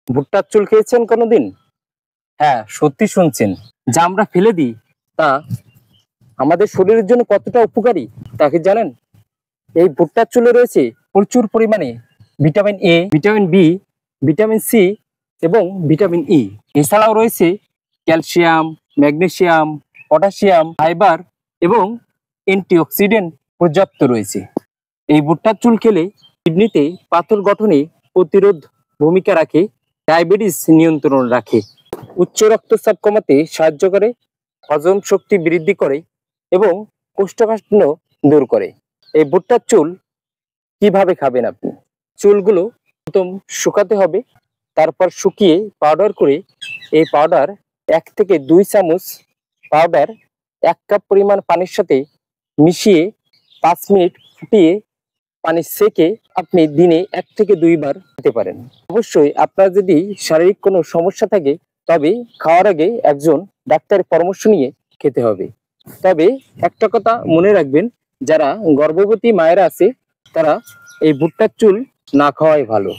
ভুট্টার চুল খেয়েছেন কোনোদিন? হ্যাঁ, সত্যি শুনছেন। যা আমরা ফেলে দিই তা আমাদের শরীরের জন্য কতটা উপকারী তা কি জানেন? এই ভুট্টার চুলে রয়েছে প্রচুর পরিমাণে vitamin A, vitamin B, vitamin C এবং ভিটামিন ই। এছাড়াও রয়েছে ক্যালসিয়াম, ম্যাগনেসিয়াম, পটাশিয়াম, ফাইবার এবং অ্যান্টিঅক্সিডেন্ট পর্যাপ্ত রয়েছে। এই ভুট্টার চুল খেলে কিডনিতে পাথর গঠনে প্রতিরোধ ভূমিকা রাখে, ডায়াবেটিস নিয়ন্ত্রণ রাখে, উচ্চ রক্তচাপ কমাতে সাহায্য করে, হজম শক্তি বৃদ্ধি করে এবং কোষ্ঠকাঠিন্য দূর করে। এই ভুট্টার চুল কিভাবে খাবেন আপনি? চুলগুলো প্রথম শুকাতে হবে, তারপর শুকিয়ে পাউডার করে এই পাউডার 1 থেকে 2 চামচ পাউডার 1 কাপ পরিমাণ পানির সাথে মিশিয়ে 5 মিনিট ফুটিয়ে পানি সেকে আপনি দিনে 1 থেকে 2 বার খেতে পারেন। অবশ্যই আপনার যদি শারীরিক কোনো সমস্যা থাকে তবে খাওয়ার আগে একজন ডাক্তারের পরামর্শ নিয়ে খেতে হবে। তবে একটা কথা মনে রাখবেন, যারা গর্ভবতী মায়েরা আছে তারা এই ভুট্টার চুল না খাওয়াই ভালো।